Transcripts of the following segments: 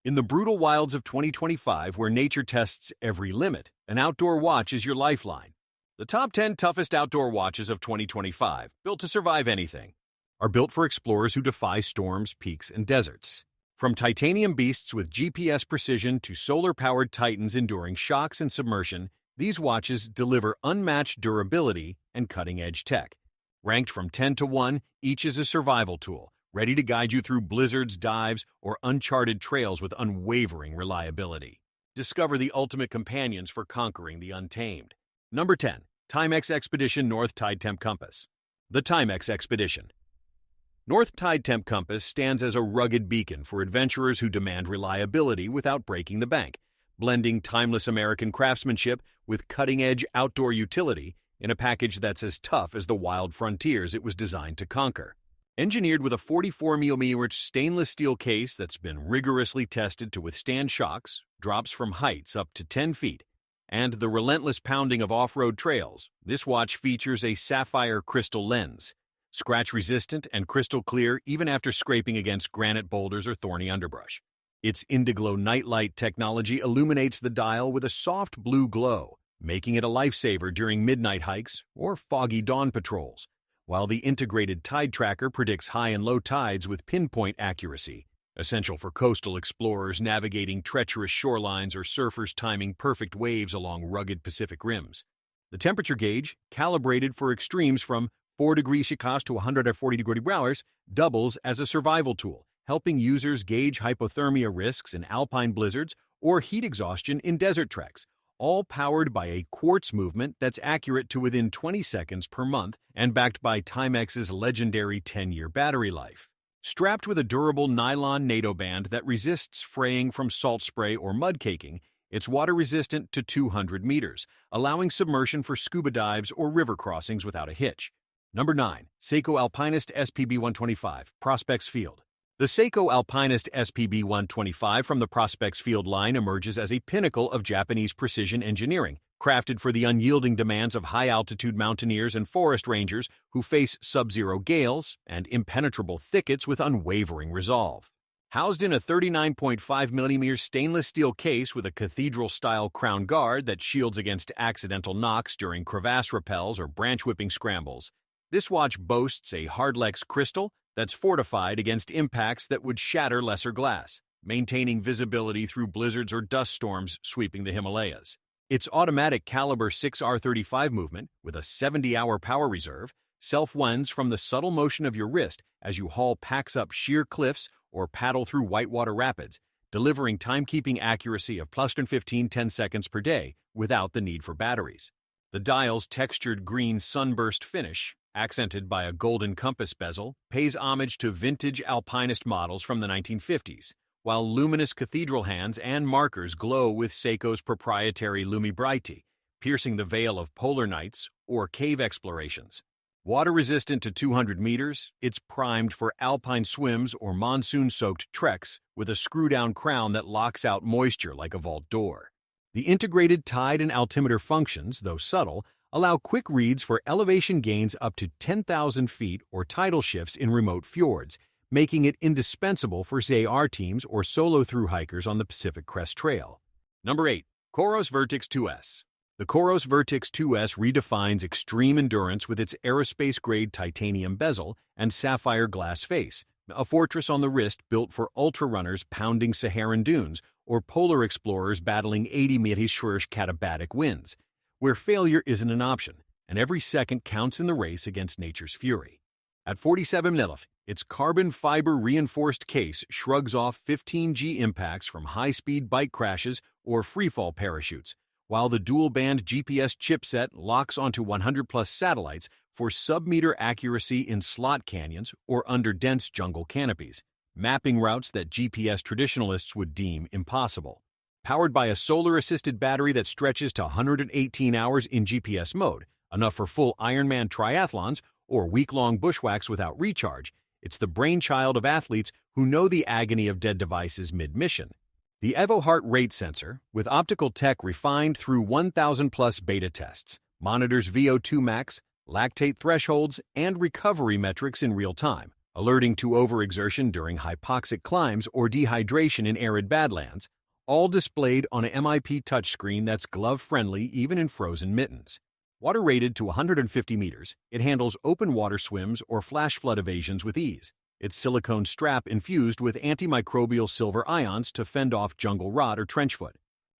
In the brutal wilds of 2025, where nature tests every limit, an outdoor watch is your lifeline. The top 10 toughest outdoor watches of 2025, built to survive anything, are built for explorers who defy storms, peaks, and deserts. From titanium beasts with GPS precision to solar-powered titans enduring shocks and submersion, these watches deliver unmatched durability and cutting-edge tech. Ranked from 10 to 1, each is a survival tool, ready to guide you through blizzards, dives, or uncharted trails with unwavering reliability. Discover the ultimate companions for conquering the untamed. Number 10. Timex Expedition North Tide Temp Compass. The Timex Expedition North Tide Temp Compass stands as a rugged beacon for adventurers who demand reliability without breaking the bank, blending timeless American craftsmanship with cutting-edge outdoor utility in a package that's as tough as the wild frontiers it was designed to conquer. Engineered with a 44mm stainless steel case that's been rigorously tested to withstand shocks, drops from heights up to 10 feet, and the relentless pounding of off-road trails, this watch features a sapphire crystal lens, scratch-resistant and crystal clear even after scraping against granite boulders or thorny underbrush. Its Indiglo nightlight technology illuminates the dial with a soft blue glow, making it a lifesaver during midnight hikes or foggy dawn patrols, while the integrated tide tracker predicts high and low tides with pinpoint accuracy, essential for coastal explorers navigating treacherous shorelines or surfers timing perfect waves along rugged Pacific rims. The temperature gauge, calibrated for extremes from 4 degrees Celsius to 140 degrees Celsius, doubles as a survival tool, helping users gauge hypothermia risks in alpine blizzards or heat exhaustion in desert treks, all powered by a quartz movement that's accurate to within 20 seconds per month and backed by Timex's legendary 10-year battery life. Strapped with a durable nylon NATO band that resists fraying from salt spray or mud caking, it's water-resistant to 200 meters, allowing submersion for scuba dives or river crossings without a hitch. Number 9. Seiko Alpinist SPB-125, Prospects Field. The Seiko Alpinist SPB-125 from the Prospects Field line emerges as a pinnacle of Japanese precision engineering, crafted for the unyielding demands of high-altitude mountaineers and forest rangers who face sub-zero gales and impenetrable thickets with unwavering resolve. Housed in a 39.5mm stainless steel case with a cathedral-style crown guard that shields against accidental knocks during crevasse rappels or branch-whipping scrambles, this watch boasts a Hardlex crystal that's fortified against impacts that would shatter lesser glass, maintaining visibility through blizzards or dust storms sweeping the Himalayas. Its automatic caliber 6R35 movement, with a 70-hour power reserve, self-winds from the subtle motion of your wrist as you haul packs up sheer cliffs or paddle through whitewater rapids, delivering timekeeping accuracy of plus 15 10 seconds per day without the need for batteries. The dial's textured green sunburst finish, accented by a golden compass bezel, pays homage to vintage alpinist models from the 1950s, while luminous cathedral hands and markers glow with Seiko's proprietary Lumibrite, piercing the veil of polar nights or cave explorations. Water-resistant to 200 meters, it's primed for alpine swims or monsoon-soaked treks with a screw-down crown that locks out moisture like a vault door. The integrated tide and altimeter functions, though subtle, allow quick reads for elevation gains up to 10,000 feet or tidal shifts in remote fjords, making it indispensable for ZR teams or solo thru-hikers on the Pacific Crest Trail. Number 8. Coros Vertix 2S. The Coros Vertix 2S redefines extreme endurance with its aerospace-grade titanium bezel and sapphire glass face, a fortress on the wrist built for ultra-runners pounding Saharan dunes or polar explorers battling 80-meter katabatic winds, where failure isn't an option, and every second counts in the race against nature's fury. At 47 mm, its carbon fiber reinforced case shrugs off 15G impacts from high-speed bike crashes or freefall parachutes, while the dual-band GPS chipset locks onto 100-plus satellites for sub-meter accuracy in slot canyons or under dense jungle canopies, mapping routes that GPS traditionalists would deem impossible. Powered by a solar-assisted battery that stretches to 118 hours in GPS mode, enough for full Ironman triathlons or week-long bushwhacks without recharge, it's the brainchild of athletes who know the agony of dead devices mid-mission. The Evo heart rate sensor, with optical tech refined through 1,000-plus beta tests, monitors VO2 max, lactate thresholds, and recovery metrics in real time, alerting to overexertion during hypoxic climbs or dehydration in arid badlands, all displayed on an MIP touchscreen that's glove-friendly even in frozen mittens. Water rated to 150 meters, it handles open water swims or flash flood evasions with ease. Its silicone strap infused with antimicrobial silver ions to fend off jungle rot or trenchfoot.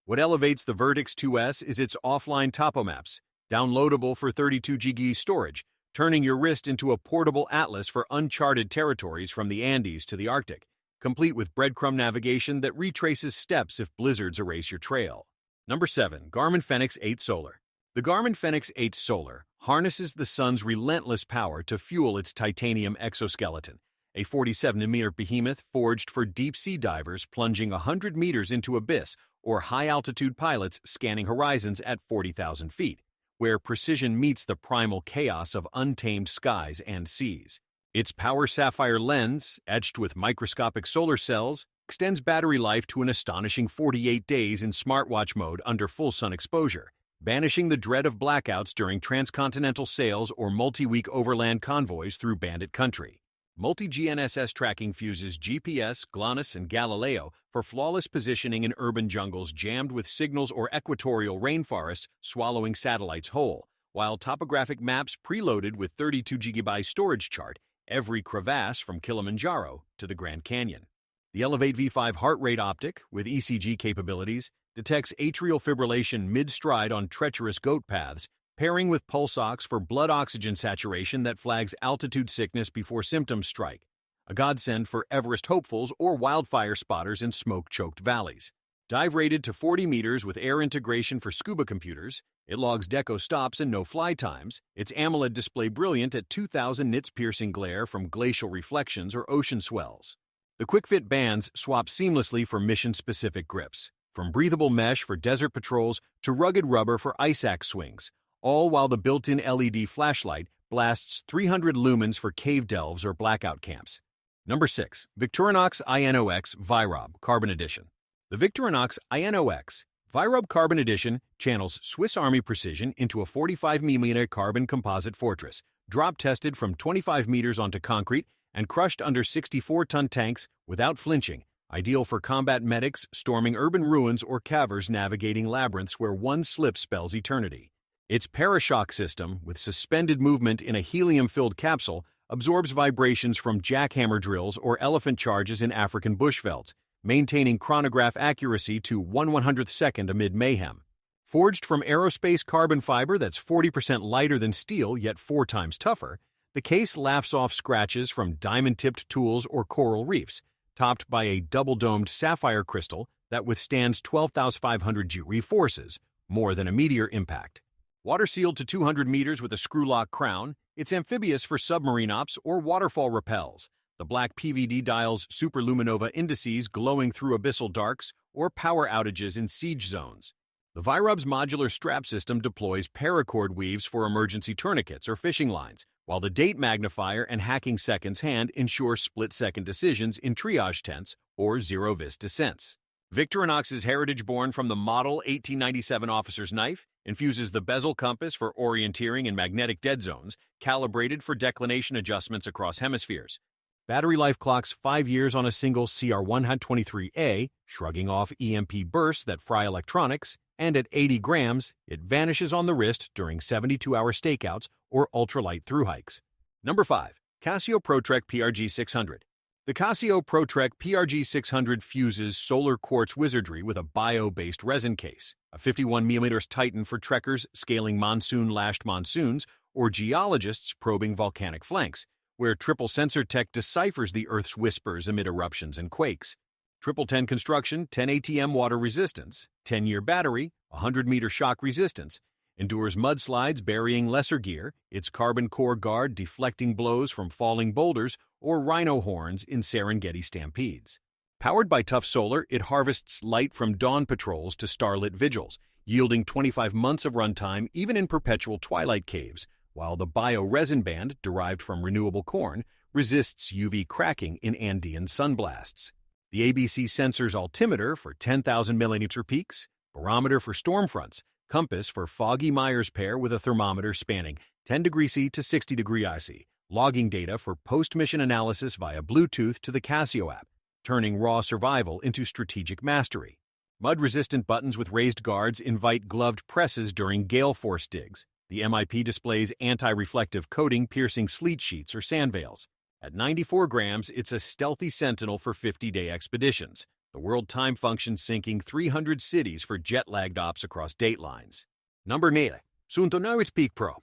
What elevates the Vertix 2S is its offline topo maps, downloadable for 32 GB storage, turning your wrist into a portable atlas for uncharted territories from the Andes to the Arctic, complete with breadcrumb navigation that retraces steps if blizzards erase your trail. Number 7. Garmin Fenix 8 Solar. The Garmin Fenix 8 Solar harnesses the sun's relentless power to fuel its titanium exoskeleton, a 47-meter behemoth forged for deep-sea divers plunging 100 meters into abyss or high-altitude pilots scanning horizons at 40,000 feet, where precision meets the primal chaos of untamed skies and seas. Its power sapphire lens, etched with microscopic solar cells, extends battery life to an astonishing 48 days in smartwatch mode under full sun exposure, banishing the dread of blackouts during transcontinental sails or multi-week overland convoys through bandit country. Multi-GNSS tracking fuses GPS, GLONASS, and Galileo for flawless positioning in urban jungles jammed with signals or equatorial rainforests swallowing satellites whole, while topographic maps preloaded with 32 GB storage chart every crevasse from Kilimanjaro to the Grand Canyon. The Elevate V5 heart rate optic, with ECG capabilities, detects atrial fibrillation mid-stride on treacherous goat paths, pairing with pulse ox for blood oxygen saturation that flags altitude sickness before symptoms strike, a godsend for Everest hopefuls or wildfire spotters in smoke-choked valleys. Dive rated to 40 meters with air integration for scuba computers, it logs deco stops and no-fly times, its AMOLED display brilliant at 2,000 nits piercing glare from glacial reflections or ocean swells. The quick-fit bands swap seamlessly for mission-specific grips, from breathable mesh for desert patrols to rugged rubber for ice axe swings, all while the built-in LED flashlight blasts 300 lumens for cave delves or blackout camps. Number 6. Victorinox INOX Virob Carbon Edition. The Victorinox INOX Virob Carbon Edition channels Swiss Army precision into a 45mm carbon composite fortress, drop-tested from 25 meters onto concrete and crushed under 64-ton tanks without flinching, ideal for combat medics storming urban ruins or caverns navigating labyrinths where one slip spells eternity. Its Parashock system, with suspended movement in a helium-filled capsule, absorbs vibrations from jackhammer drills or elephant charges in African bushvelds, maintaining chronograph accuracy to 1/100th second amid mayhem. Forged from aerospace carbon fiber that's 40% lighter than steel yet 4 times tougher, the case laughs off scratches from diamond-tipped tools or coral reefs, topped by a double-domed sapphire crystal that withstands 12,500 G forces, more than a meteor impact. Water-sealed to 200 meters with a screw-lock crown, it's amphibious for submarine ops or waterfall rappels. The black PVD dials superluminova indices glowing through abyssal darks or power outages in siege zones. The Virob's modular strap system deploys paracord weaves for emergency tourniquets or fishing lines, while the date magnifier and hacking seconds hand ensure split-second decisions in triage tents or zero-vis descents. Victorinox's heritage born from the model 1897 officer's knife infuses the bezel compass for orienteering in magnetic dead zones, calibrated for declination adjustments across hemispheres. Battery life clocks 5 years on a single CR123A, shrugging off EMP bursts that fry electronics, and at 80 grams, it vanishes on the wrist during 72-hour stakeouts or ultralight through hikes. Number 5. Casio ProTrek PRG 600. The Casio ProTrek PRG 600 fuses solar quartz wizardry with a bio-based resin case, a 51mm Titan for trekkers scaling monsoon-lashed monsoons or geologists probing volcanic flanks, where triple sensor tech deciphers the Earth's whispers amid eruptions and quakes. 1010 construction, 10 ATM water resistance, 10-year battery, 100-meter shock resistance, endures mudslides burying lesser gear, its carbon core guard deflecting blows from falling boulders or rhino horns in Serengeti stampedes. Powered by tough solar, it harvests light from dawn patrols to starlit vigils, yielding 25 months of runtime even in perpetual twilight caves, while the bio-resin band, derived from renewable corn, resists UV cracking in Andean sunblasts. The ABC Sensors altimeter for 10,000 millimeter peaks, barometer for storm fronts, compass for foggy Myers pair with a thermometer spanning 10 degrees C to 60 degrees IC, logging data for post-mission analysis via Bluetooth to the Casio app, turning raw survival into strategic mastery. Mud-resistant buttons with raised guards invite gloved presses during gale force digs. The MIP displays anti-reflective coating piercing sleet sheets or sand veils. At 94 grams, it's a stealthy sentinel for 50-day expeditions. The world time function syncing 300 cities for jet-lagged ops across datelines. Number 9. Suunto 9 Peak Pro.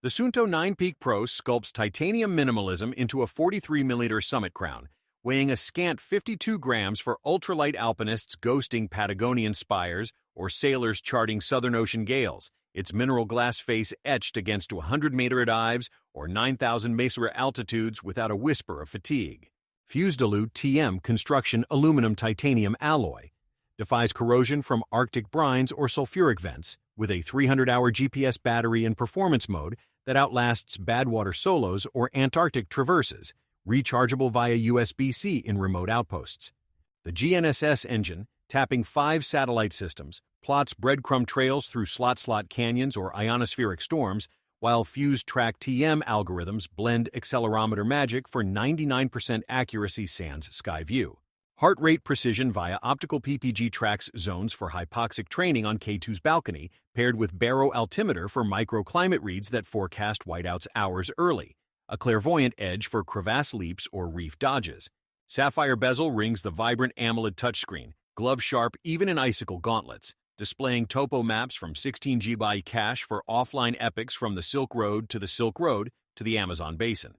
The Suunto 9 Peak Pro sculpts titanium minimalism into a 43mm summit crown, weighing a scant 52 grams for ultralight alpinists ghosting Patagonian spires or sailors charting Southern Ocean gales. Its mineral glass face etched against 100-meter dives or 9,000-meter altitudes without a whisper of fatigue. Fused-Alu TM construction aluminum titanium alloy defies corrosion from Arctic brines or sulfuric vents with a 300-hour GPS battery in performance mode that outlasts Badwater solos or Antarctic traverses, rechargeable via USB-C in remote outposts. The GNSS engine, tapping 5 satellite systems, plots breadcrumb trails through slot canyons or ionospheric storms, while Fused Track TM algorithms blend accelerometer magic for 99% accuracy sans sky view. Heart rate precision via optical PPG tracks zones for hypoxic training on K2's balcony, paired with baro altimeter for microclimate reads that forecast whiteouts hours early. A clairvoyant edge for crevasse leaps or reef dodges. Sapphire bezel rings the vibrant AMOLED touchscreen, glove-sharp even in icicle gauntlets, displaying topo maps from 16 GB cache for offline epics from the Silk Road to the Amazon basin.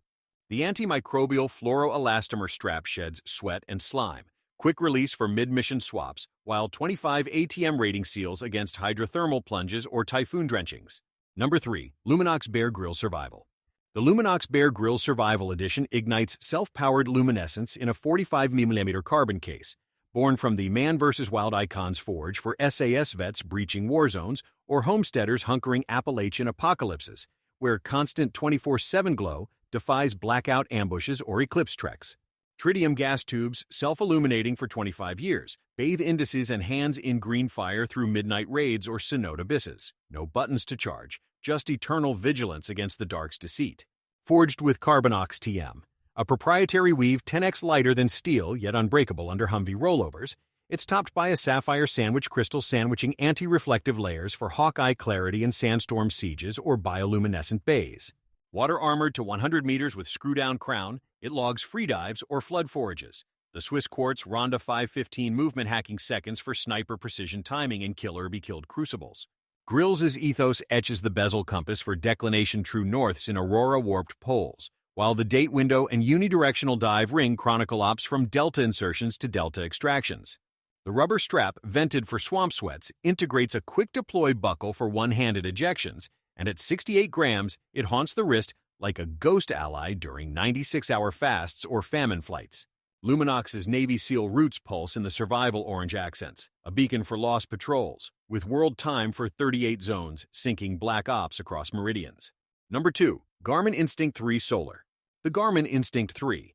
The antimicrobial fluoroelastomer strap sheds sweat and slime, quick release for mid-mission swaps, while 25 ATM rating seals against hydrothermal plunges or typhoon drenchings. Number 3. Luminox Bear Grille Survival. The Luminox Bear Grille Survival Edition ignites self-powered luminescence in a 45mm carbon case, born from the Man vs. Wild Icons forge for SAS vets breaching war zones or homesteaders hunkering Appalachian apocalypses, where constant 24/7 glow defies blackout ambushes or eclipse treks. Tritium gas tubes, self-illuminating for 25 years, bathe indices and hands in green fire through midnight raids or Sinode abysses. No buttons to charge, just eternal vigilance against the dark's deceit. Forged with Carbonox TM, a proprietary weave 10x lighter than steel yet unbreakable under Humvee rollovers, it's topped by a sapphire sandwich crystal sandwiching anti-reflective layers for Hawkeye clarity in sandstorm sieges or bioluminescent bays. Water armored to 100 meters with screw-down crown, it logs free dives or flood forages. The Swiss Quartz Ronda 515 movement hacking seconds for sniper precision timing in kill-or-be-killed crucibles. Grills' ethos etches the bezel compass for declination true norths in Aurora warped poles, while the date window and unidirectional dive ring chronicle ops from delta insertions to delta extractions. The rubber strap, vented for swamp sweats, integrates a quick-deploy buckle for one-handed ejections, and at 68 grams, it haunts the wrist like a ghost ally during 96-hour fasts or famine flights. Luminox's Navy SEAL roots pulse in the survival orange accents, a beacon for lost patrols, with world time for 38 zones, syncing black ops across meridians. Number 2. Garmin Instinct 3 Solar. The Garmin Instinct 3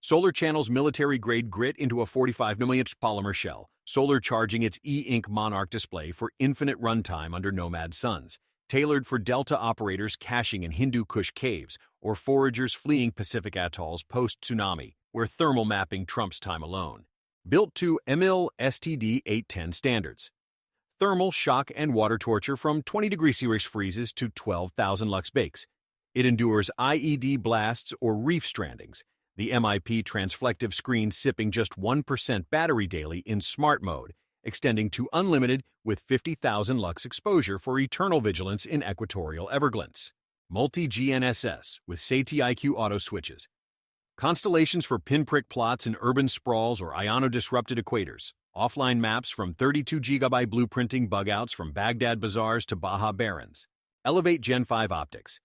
Solar channels military-grade grit into a 45mm polymer shell, solar charging its e-ink Monarch display for infinite runtime under nomad suns, tailored for Delta operators caching in Hindu Kush caves or foragers fleeing Pacific atolls post-tsunami, where thermal mapping trumps time alone. Built to EMIL STD 810 standards. Thermal, shock, and water torture from 20 degrees Celsius freezes to 12,000 lux bakes. It endures IED blasts or reef strandings. The MIP transflective screen sipping just 1% battery daily in smart mode, extending to unlimited with 50,000 lux exposure for eternal vigilance in equatorial Everglades. Multi-GNSS with SATI IQ auto switches. Constellations for pinprick plots in urban sprawls or iono-disrupted equators. Offline maps from 32 GB blueprinting bugouts from Baghdad bazaars to Baja Barrens. Elevate Gen 5 optics.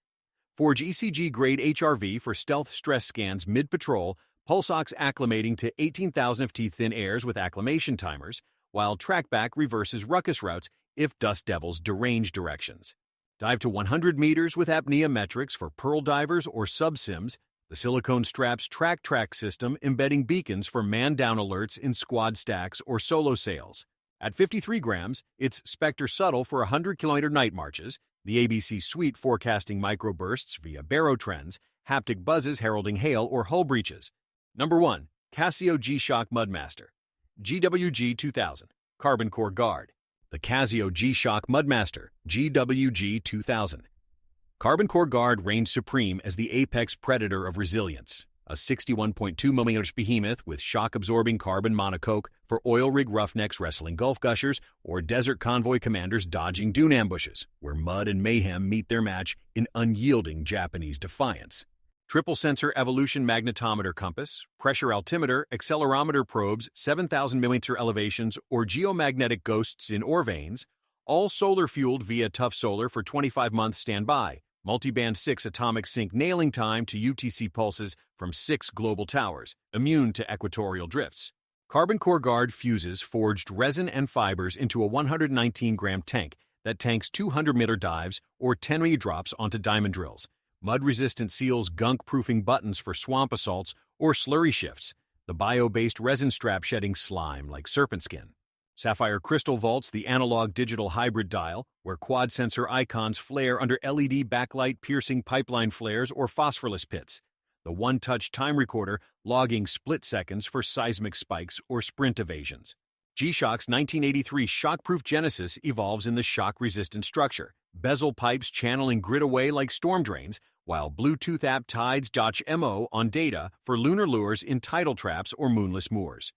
Forge ECG-grade HRV for stealth stress scans mid-patrol, pulse ox acclimating to 18,000 ft thin airs with acclimation timers, while trackback reverses ruckus routes if dust devils derange directions. Dive to 100 meters with apnea metrics for pearl divers or subsims. The silicone straps track system embedding beacons for man-down alerts in squad stacks or solo sails. At 53 grams, it's Spectre Subtle for 100-kilometer night marches, the ABC Suite forecasting microbursts via barotrends, haptic buzzes heralding hail or hull breaches. Number 1. Casio G-Shock Mudmaster. GWG 2000. Carbon Core Guard. The Casio G-Shock Mudmaster, GWG 2000. Carbon Core Guard reigns supreme as the apex predator of resilience. A 61.2mm behemoth with shock-absorbing carbon monocoque for oil rig roughnecks wrestling Gulf gushers or desert convoy commanders dodging dune ambushes, where mud and mayhem meet their match in unyielding Japanese defiance. Triple sensor evolution magnetometer compass, pressure altimeter, accelerometer probes, 7,000mm elevations, or geomagnetic ghosts in ore veins, all solar-fueled via Tough Solar for 25 months standby. Multiband 6 atomic sync nailing time to UTC pulses from 6 global towers, immune to equatorial drifts. Carbon Core Guard fuses forged resin and fibers into a 119-gram tank that tanks 200-meter dives or 10 drops onto diamond drills. Mud-resistant seals gunk-proofing buttons for swamp assaults or slurry shifts. The bio-based resin strap shedding slime like serpent skin. Sapphire Crystal vaults the analog-digital hybrid dial, where quad-sensor icons flare under LED backlight-piercing pipeline flares or phosphorus pits. The one-touch time recorder logging split seconds for seismic spikes or sprint evasions. G-Shock's 1983 shockproof Genesis evolves in the shock-resistant structure, bezel pipes channeling grit away like storm drains, while Bluetooth app tides Dotch MO on data for lunar lures in tidal traps or moonless moors.